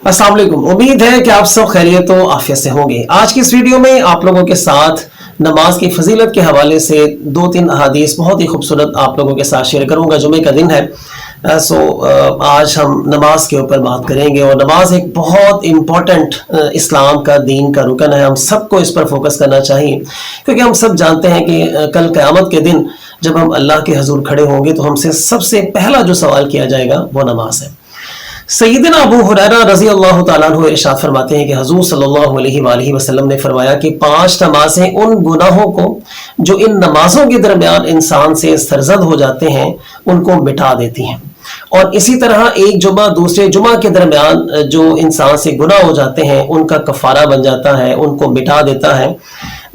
अस्सलाम वालेकुम। उम्मीद है कि आप सब खैरियत और आफियत से होंगे। आज की इस वीडियो में आप लोगों के साथ नमाज की फजीलत के हवाले से 2-3 अहादीस बहुत ही खूबसूरत आप लोगों के साथ शेयर करूंगा। जुमे का दिन है, आज हम नमाज के ऊपर बात करेंगे और नमाज एक बहुत इम्पोर्टेंट इस्लाम का दीन का रुकन है। हम सबको इस पर फोकस करना चाहिए क्योंकि हम सब जानते हैं कि कल क़यामत के दिन जब हम अल्लाह के हजूर खड़े होंगे तो हमसे सबसे पहला जो सवाल किया जाएगा वो नमाज है। सैयदना अबू हुरैरा रज़ी अल्लाह तआला अन्हु इरशाद फरमाते हैं कि हुज़ूर सल्लल्लाहु अलैहि वसल्लम ने फरमाया कि 5 नमाजें उन गुनाहों को जो इन नमाजों के दरमियान इंसान से सरजद हो जाते हैं उनको मिटा देती हैं, और इसी तरह एक जुमा दूसरे जुमा के दरमियान जो इंसान से गुनाह हो जाते हैं उनका कफारा बन जाता है, उनको मिटा देता है,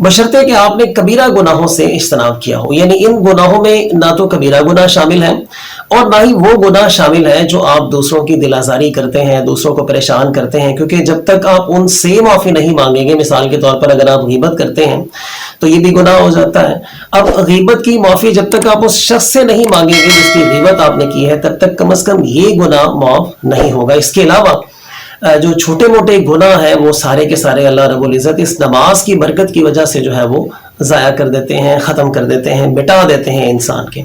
बशर्ते कि आपने कबीरा गुनाहों से इज्तनाब किया हो। यानी इन गुनाहों में ना तो कबीरा गुनाह शामिल है और ना ही वो गुनाह शामिल है जो आप दूसरों की दिल आज़ारी करते हैं, दूसरों को परेशान करते हैं, क्योंकि जब तक आप उनसे माफ़ी नहीं मांगेंगे, मिसाल के तौर पर अगर आप गीबत करते हैं तो ये भी गुनाह हो जाता है। अब गीबत की माफ़ी जब तक आप उस शख्स से नहीं मांगेंगे जिसकी गीबत आपने की है, तब तक कम से कम ये गुनाह माफ़ नहीं होगा। इसके अलावा जो छोटे मोटे गुनाह है वो सारे के सारे अल्लाह रब्बुल इज़्ज़त इस नमाज की बरकत की वजह से जो है वो ज़ाया कर देते हैं, ख़त्म कर देते हैं, मिटा देते हैं इंसान के।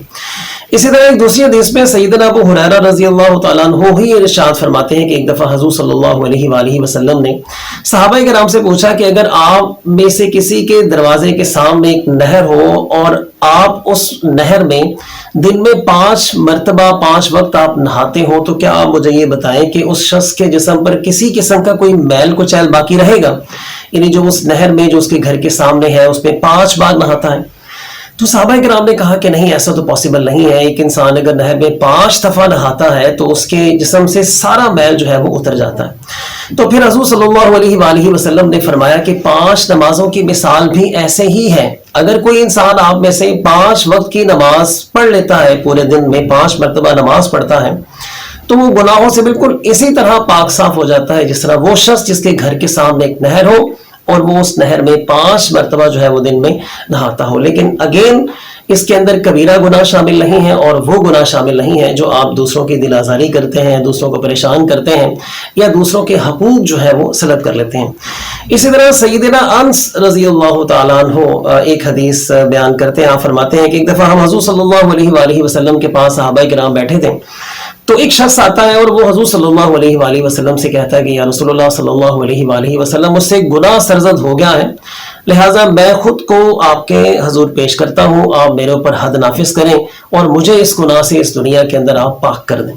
इसी तरह एक दूसरी हदीस में सैयदना अबू हुरैरा रज़ी अल्लाह तआला अन्हु ही इरशाद फरमाते हैं कि एक दफ़ा हुज़ूर सल्लल्लाहु अलैहि वसल्लम ने सहाबा किराम से पूछा कि अगर आप में से किसी के दरवाजे के सामने एक नहर हो और आप उस नहर में दिन में 5 मरतबा 5 वक्त आप नहाते हो, तो क्या आप मुझे ये बताएं कि उस शख्स के जिस्म पर किसी किस्म का कोई मैल कुचैल बाकी रहेगा? यानी जो उस नहर में जो उसके घर के सामने है उसमें 5 बार नहाता है। तो सहाबा किराम ने कहा कि नहीं, ऐसा तो पॉसिबल नहीं है। एक इंसान अगर नहर में 5 दफा नहाता है तो उसके जिस्म से सारा मैल जो है वो उतर जाता है। तो फिर हुज़ूर सल्लल्लाहु अलैहि वसल्लम ने फरमाया कि 5 नमाजों की मिसाल भी ऐसे ही है। अगर कोई इंसान आप में से 5 वक्त की नमाज पढ़ लेता है, पूरे दिन में 5 मरतबा नमाज पढ़ता है, तो वो गुनाहों से बिल्कुल इसी तरह पाक साफ हो जाता है जिस तरह वो शख्स जिसके घर के सामने एक नहर हो और वो उस नहर में 5 मरतबा जो है वो दिन में नहाता हो। लेकिन अगेन इसके अंदर कबीरा गुनाह शामिल नहीं है और वो गुनाह शामिल नहीं है जो आप दूसरों की दिल आज़ारी करते हैं, दूसरों को परेशान करते हैं या दूसरों के हकूक जो है वो सलब कर लेते हैं। इसी तरह सैयदना अनस रज़ी अल्लाह तआला अन्हु एक हदीस बयान करते हैं। आप फरमाते हैं कि एक दफ़ा हम हुज़ूर सल्लल्लाहु अलैहि वसल्लम के पास सहाबा किराम बैठे थे, तो एक शख्स आता है और वो हुज़ूर सल्लल्लाहु अलैहि वसल्लम से कहता है कि या रसूलुल्लाह सल्लल्लाहु अलैहि वसल्लम, मुझसे गुनाह सरजद हो गया है, लिहाजा मैं खुद को आपके हजूर पेश करता हूँ, आप मेरे ऊपर हद नाफिज करें और मुझे इस गुनाह से इस दुनिया के अंदर आप पाक कर दें।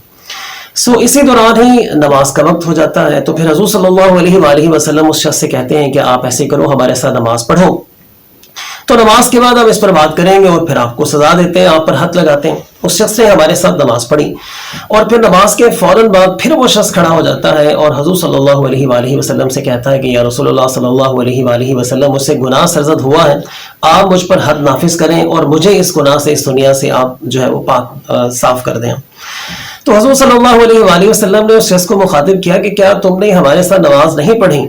इसी दौरान ही नमाज का वक्त हो जाता है। तो फिर हुज़ूर सल्लल्लाहु अलैहि वसल्लम उस शख्स से कहते हैं कि आप ऐसे करो, हमारे साथ नमाज पढ़ो। तो नमाज के बाद हम इस पर बात करेंगे और फिर आपको सजा देते हैं, आप पर हद लगाते हैं। उस शख्स ने हमारे साथ नमाज पढ़ी और फिर नमाज के फौरन बाद फिर वो शख्स खड़ा हो जाता है और हुज़ूर सल्लल्लाहु अलैहि वसल्लम से कहता है कि या रसूलुल्लाह सल्लल्लाहु अलैहि वसल्लम, मुझसे गुनाह सरजद हुआ है, आप मुझ पर हद नाफिज करें और मुझे इस गुनाह से इस दुनिया से आप जो है वो पाक साफ कर दें। तो हुज़ूर सल्लल्लाहु अलैहि वसल्लम ने उस शख्स को मुखातिब किया कि क्या तुमने हमारे साथ नमाज नहीं पढ़ी?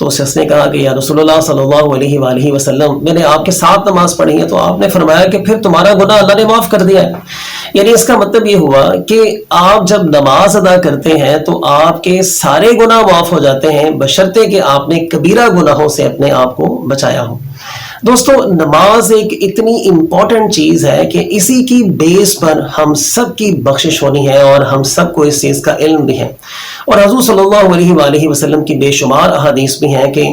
तो उस शख्स ने कहा कि या रसूलुल्लाह सल्लल्लाहु अलैहि वसल्लम, मैंने आपके साथ नमाज पढ़ी है। तो आपने फरमाया कि फिर तुम्हारा गुनाह अल्लाह ने माफ कर दिया है। यानी इसका मतलब ये हुआ कि आप जब नमाज अदा करते हैं तो आपके सारे गुनाह माफ हो जाते हैं, बशर्ते कि आपने कबीरा गुनाहों से अपने आप को बचाया हो। दोस्तों, नमाज एक इतनी इंपॉर्टेंट चीज है कि इसी की बेस पर हम सब की बख्शिश होनी है और हम सबको इस चीज का इल्म भी है। और हुज़ूर सल्लल्लाहु अलैहि वसल्लम की बेशुमार अहादीस भी हैं कि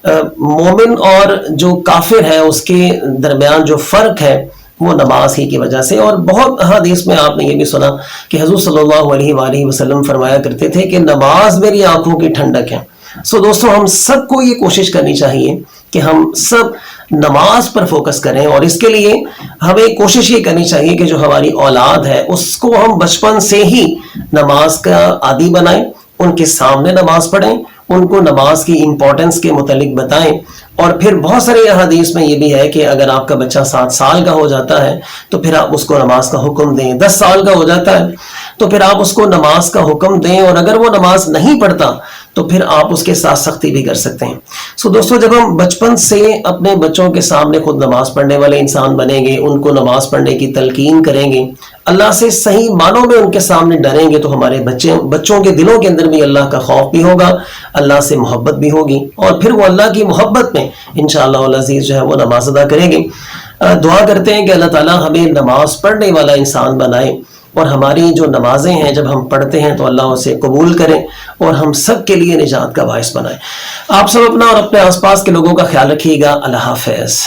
मोमिन और जो काफिर है उसके दरमियान जो फर्क है वो नमाज ही की वजह से। और बहुत अहादीस में आपने ये भी सुना कि हुज़ूर सल्लल्लाहु अलैहि वसल्लम फरमाया करते थे कि नमाज मेरी आंखों की ठंडक है। दोस्तों, हम सबको ये कोशिश करनी चाहिए कि हम सब नमाज पर फोकस करें और इसके लिए हमें कोशिश ये करनी चाहिए कि जो हमारी औलाद है उसको हम बचपन से ही नमाज का आदी बनाएं, उनके सामने नमाज पढ़ें, उनको नमाज की इंपॉर्टेंस के मुतालिक बताएं। और फिर बहुत सारे हदीस में ये भी है कि अगर आपका बच्चा 7 साल का हो जाता है तो फिर आप उसको नमाज का हुक्म दें। 10 साल का हो जाता है تو پھر آپ اس کو نماز کا حکم دیں، اور اگر وہ نماز نہیں پڑھتا تو پھر آپ اس کے ساتھ سختی بھی کر سکتے ہیں۔ سو دوستو، جب ہم بچپن سے اپنے بچوں کے سامنے خود نماز پڑھنے والے انسان بنیں گے، ان کو نماز پڑھنے کی تلقین کریں گے، اللہ سے صحیح معنوں میں ان کے سامنے ڈریں گے، تو ہمارے بچوں کے دلوں کے اندر بھی اللہ کا خوف بھی ہوگا، اللہ سے محبت بھی ہوگی، اور پھر وہ اللہ کی محبت میں انشاءاللہ العزیز جو ہے وہ نماز ادا کریں گے۔ دعا کرتے ہیں کہ اللہ تعالیٰ ہمیں نماز پڑھنے والا انسان بنائے، اور ہماری جو نمازیں ہیں جب ہم پڑھتے ہیں تو اللہ اسے قبول کرے اور ہم سب کے لیے نجات کا باعث بنائے۔ آپ سب اپنا اور اپنے آس پاس کے لوگوں کا خیال رکھیے گا۔ اللہ حافظ۔